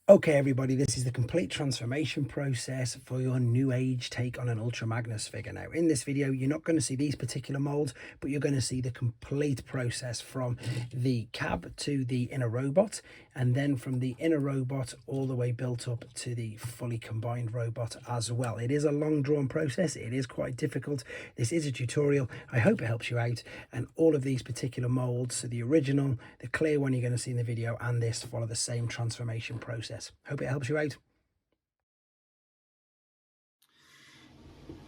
Okay, everybody, this is the complete transformation process for your Newage take on an Ultra Magnus figure. Now, in this video, you're not going to see these particular molds, but you're going to see the complete process from the cab to the inner robot, and then from the inner robot all the way built up to the fully combined robot as well. It is a long drawn process. It is quite difficult. This is a tutorial. I hope it helps you out. And all of these particular molds, so the original, the clear one you're going to see in the video, and this follow the same transformation process. Hope it helps you out.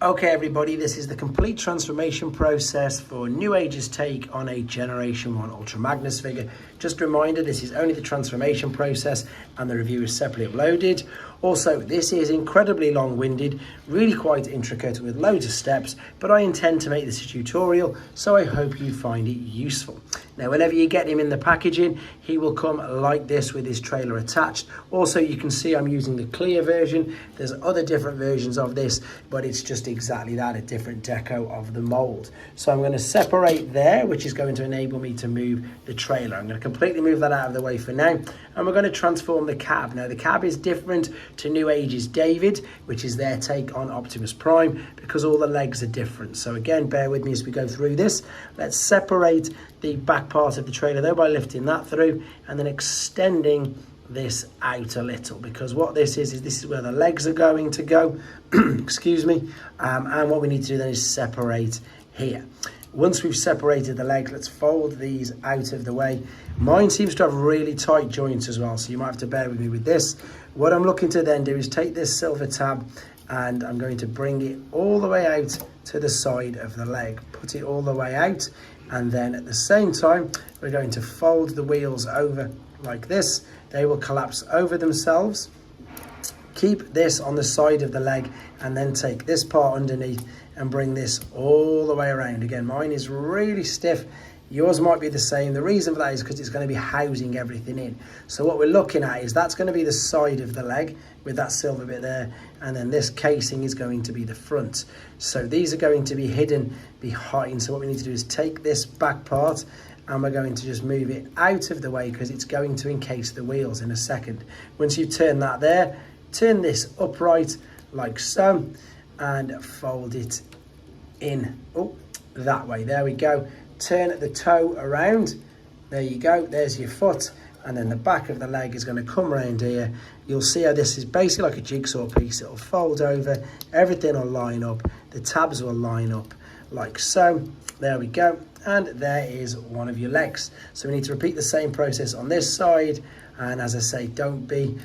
Okay, everybody, this is the complete transformation process for Newage's take on a Generation 1 Ultra Magnus figure. Just a reminder, this is only the transformation process and the review is separately uploaded. Also, this is incredibly long-winded, really quite intricate with loads of steps, but I intend to make this a tutorial, so I hope you find it useful. Now, whenever you get him in the packaging, he will come like this with his trailer attached. Also, you can see I'm using the clear version. There's other different versions of this, but it's just exactly that, a different deco of the mold. So I'm going to separate there, which is going to enable me to move the trailer. I'm going to completely move that out of the way for now, and we're going to transform the cab. Now, the cab is different to Newage's David, which is their take on Optimus Prime, because all the legs are different. So again, bear with me as we go through this. Let's separate the back part of the trailer though by lifting that through and then extending this out a little, because what this is this is where the legs are going to go excuse me, and what we need to do then is separate here. Once we've separated the legs, let's fold these out of the way. Mine seems to have really tight joints as well, so you might have to bear with me with this. What I'm looking to then do is take this silver tab and I'm going to bring it all the way out to the side of the leg, put it all the way out, and then at the same time we're going to fold the wheels over like this. They will collapse over themselves. Keep this on the side of the leg and then take this part underneath and bring this all the way around. Again, mine is really stiff. Yours might be the same. The reason for that is because it's going to be housing everything in. So what we're looking at is that's going to be the side of the leg with that silver bit there, and then this casing is going to be the front. So these are going to be hidden behind. So what we need to do is take this back part and we're going to just move it out of the way because it's going to encase the wheels in a second. Once you turn that there, turn this upright like so and fold it in that way. There we go. Turn the toe around. There you go. There's your foot, and then the back of the leg is going to come around here. You'll see how this is basically like a jigsaw piece. It'll fold over, everything will line up, the tabs will line up like so. There we go, and there is one of your legs. So we need to repeat the same process on this side, and as I say, don't be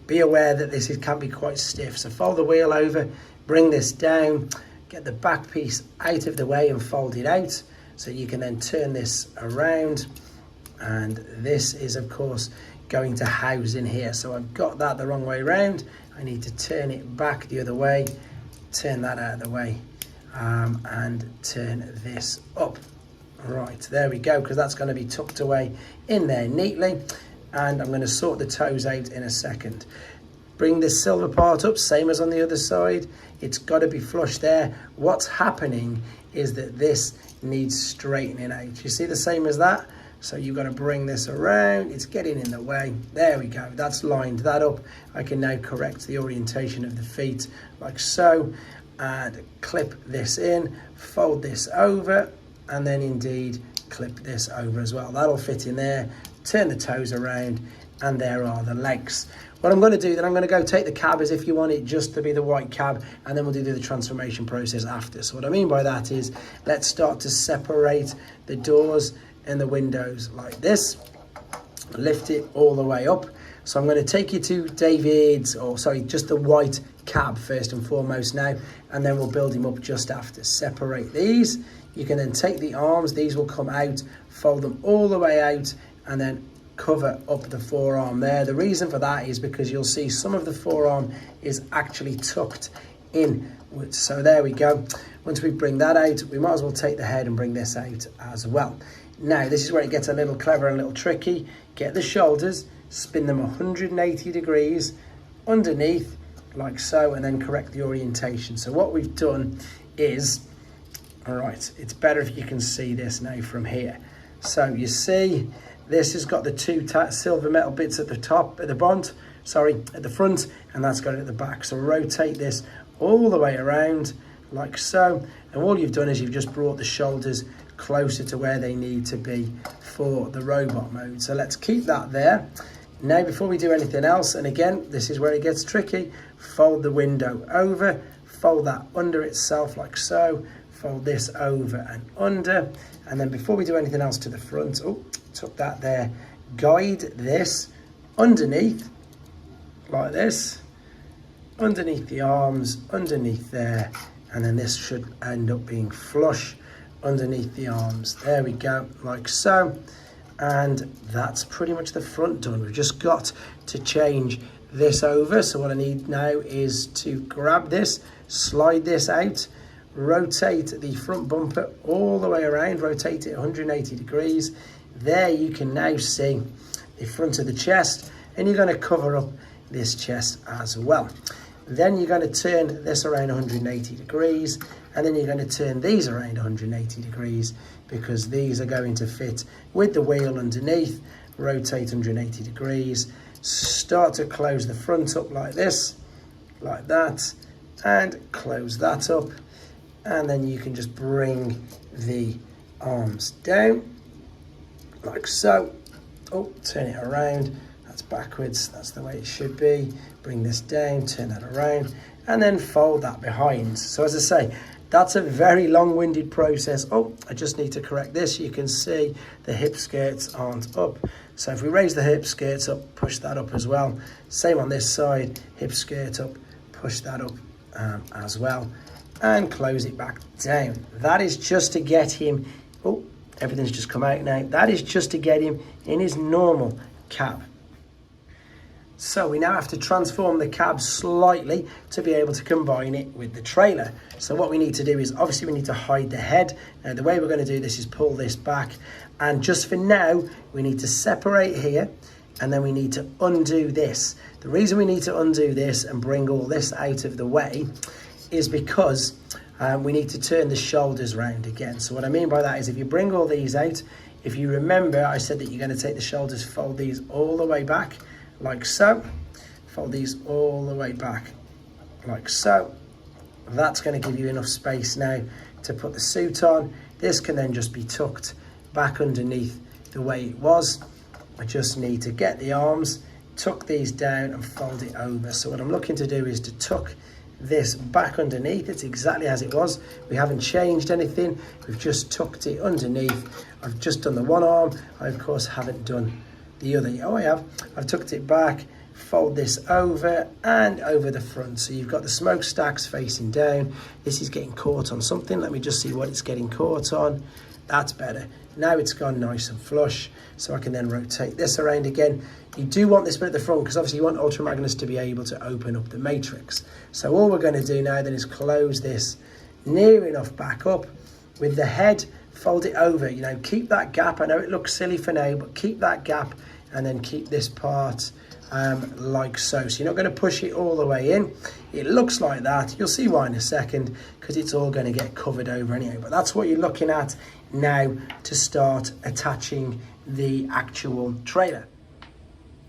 be aware that this can be quite stiff. So fold the wheel over, bring this down, get the back piece out of the way and fold it out. So you can then turn this around, and this is of course going to house in here. So I've got that the wrong way around. I need to turn it back the other way, turn that out of the way, and turn this up. Right, there we go, because that's going to be tucked away in there neatly, and I'm going to sort the toes out in a second. Bring this silver part up, same as on the other side. It's got to be flush there. What's happening is that this needs straightening out. You see the same as that? So you've got to bring this around. It's getting in the way. There we go. That's lined that up. I can now correct the orientation of the feet like so, and clip this in, fold this over, and then indeed clip this over as well. That'll fit in there. Turn the toes around, and there are the legs. What I'm going to do then, I'm going to go take the cab as if you want it just to be the white cab, and then we'll do the transformation process after. So what I mean by that is, let's start to separate the doors and the windows like this. Lift it all the way up. So I'm going to take you to David's, or sorry, just the white cab first and foremost now, and then we'll build him up just after. Separate these. You can then take the arms, these will come out, fold them all the way out, and then cover up the forearm there. The reason for that is because you'll see some of the forearm is actually tucked in. So there we go. Once we bring that out, we might as well take the head and bring this out as well. Now, this is where it gets a little clever and a little tricky. Get the shoulders, spin them 180 degrees underneath like so, and then correct the orientation. So what we've done is, all right, it's better if you can see this now from here. So you see, this has got the two silver metal bits at the top, at the bottom, at the front, and that's got it at the back. So rotate this all the way around like so, and all you've done is you've just brought the shoulders closer to where they need to be for the robot mode. So let's keep that there. Now before we do anything else, and again this is where it gets tricky, fold the window over, fold that under itself like so, fold this over and under, and then before we do anything else to the front, oh, took that there, guide this underneath like this, underneath the arms, underneath there, and then this should end up being flush underneath the arms. There we go, like so. And that's pretty much the front done. We've just got to change this over. So what I need now is to grab this, slide this out, rotate the front bumper all the way around, rotate it 180 degrees. There you can now see the front of the chest, and you're going to cover up this chest as well. Then you're going to turn this around 180 degrees, and then you're going to turn these around 180 degrees because these are going to fit with the wheel underneath. Rotate 180 degrees, start to close the front up like this, like that, and close that up, and then you can just bring the arms down like so. Oh, turn it around, that's backwards, that's the way it should be. Bring this down, turn that around, and then fold that behind. So as I say, that's a very long-winded process. Oh, I just need to correct this. You can see the hip skirts aren't up. So if we raise the hip skirts up, push that up as well. Same on this side, hip skirt up, push that up as well, and close it back down. That is just to get him, oh, everything's just come out now. That is just to get him in his normal cab. So we now have to transform the cab slightly to be able to combine it with the trailer. So what we need to do is, obviously we need to hide the head. Now the way we're going to do this is pull this back, and just for now we need to separate here, and then we need to undo this. The reason we need to undo this and bring all this out of the way is because we need to turn the shoulders round again. So what I mean by that is if you bring all these out, if you remember I said that you're going to take the shoulders, fold these all the way back like so, fold these all the way back like so. That's going to give you enough space now to put the suit on. This can then just be tucked back underneath the way it was. I just need to get the arms, tuck these down and fold it over. So what I'm looking to do is to tuck this back underneath. It's exactly as it was. We haven't changed anything. We've just tucked it underneath. I've just done the one arm. I of course haven't done the other. Oh, I have. I've tucked it back, fold this over and over the front. So you've got the smokestacks facing down. This is getting caught on something. Let me just see what it's getting caught on. That's better. Now it's gone nice and flush. So I can then rotate this around again. You do want this bit at the front because obviously you want Ultra Magnus to be able to open up the matrix. So all we're going to do now then is close this near enough back up with the head, fold it over, you know, keep that gap. I know it looks silly for now, but keep that gap and then keep this part like so. So you're not going to push it all the way in. It looks like that. You'll see why in a second because it's all going to get covered over anyway. But that's what you're looking at now to start attaching the actual trailer.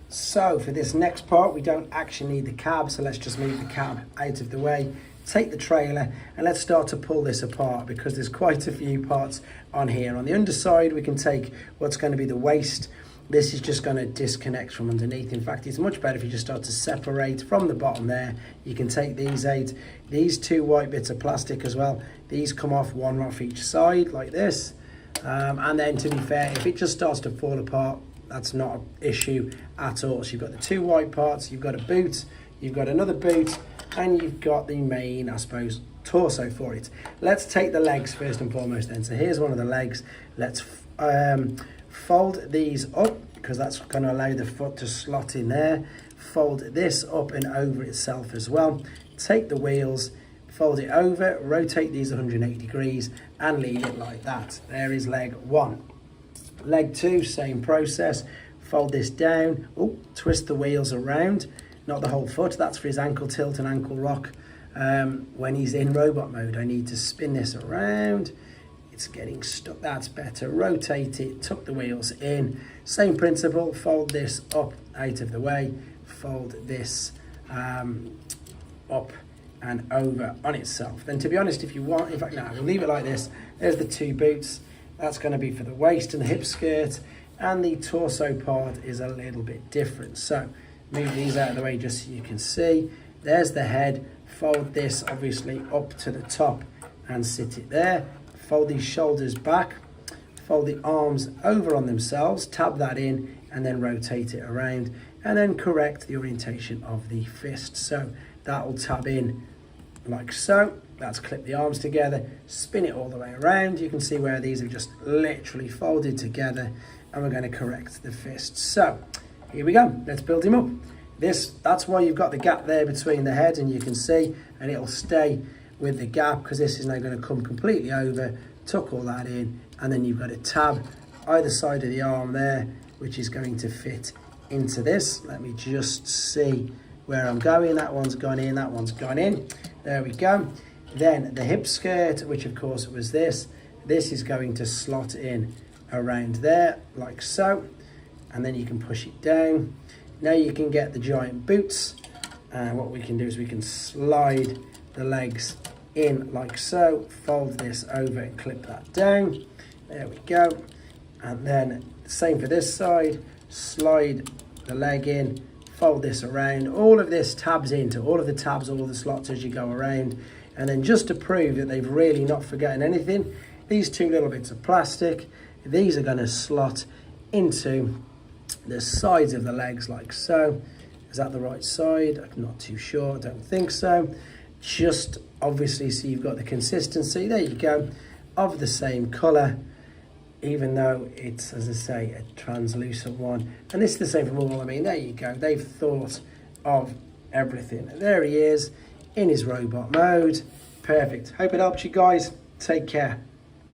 So for this next part, we don't actually need the cab. So let's just move the cab out of the way, take the trailer, and let's start to pull this apart because there's quite a few parts on here. On the underside, we can take what's going to be the waist. This is just going to disconnect from underneath. In fact, it's much better if you just start to separate from the bottom there. You can take these out. These two white bits of plastic as well. These come off, one off each side like this. And then to be fair, if it just starts to fall apart, that's not an issue at all. So you've got the two white parts, you've got a boot, you've got another boot, and you've got the main, I suppose, torso for it. Let's take the legs first and foremost then. So here's one of the legs. Let's fold these up because that's going to allow the foot to slot in there. Fold this up and over itself as well. Take the wheels, fold it over, rotate these 180 degrees and leave it like that. There is leg one. Leg two, same process. Fold this down, oh, twist the wheels around, not the whole foot. That's for his ankle tilt and ankle rock. When he's in robot mode, I need to spin this around. It's getting stuck, that's better. Rotate it, tuck the wheels in. Same principle, fold this up out of the way, fold this up and over on itself. Then to be honest, if you want, in fact, no, we'll leave it like this. There's the two boots. That's going to be for the waist and the hip skirt, and the torso part is a little bit different. So move these out of the way just so you can see. There's the head. Fold this obviously up to the top and sit it there. Fold these shoulders back. Fold the arms over on themselves, tab that in, and then rotate it around, and then correct the orientation of the fist. So that will tab in like so. That's clip the arms together, spin it all the way around. You can see where these have just literally folded together, and we're going to correct the fist. So here we go, let's build him up. That's why you've got the gap there between the head, and you can see, and it'll stay with the gap because this is now going to come completely over, tuck all that in, and then you've got a tab either side of the arm there, which is going to fit into this. Let me just see where I'm going. That one's gone in, that one's gone in. There we go. Then the hip skirt, which of course was this is going to slot in around there like so, and then you can push it down. Now you can get the giant boots, and what we can do is we can slide the legs in like so, fold this over and clip that down. There we go. And then same for this side, slide the leg in, fold this around. All of this tabs into all of the tabs, all of the slots as you go around. And then just to prove that they've really not forgotten anything, these two little bits of plastic, these are going to slot into the sides of the legs like so. Is that the right side? I'm not too sure, I don't think so. Just obviously so you've got the consistency, there you go, of the same colour, even though it's, as I say, a translucent one. And this is the same from all, I mean, there you go, they've thought of everything. There he is in his robot mode. Perfect. Hope it helps you guys. Take care.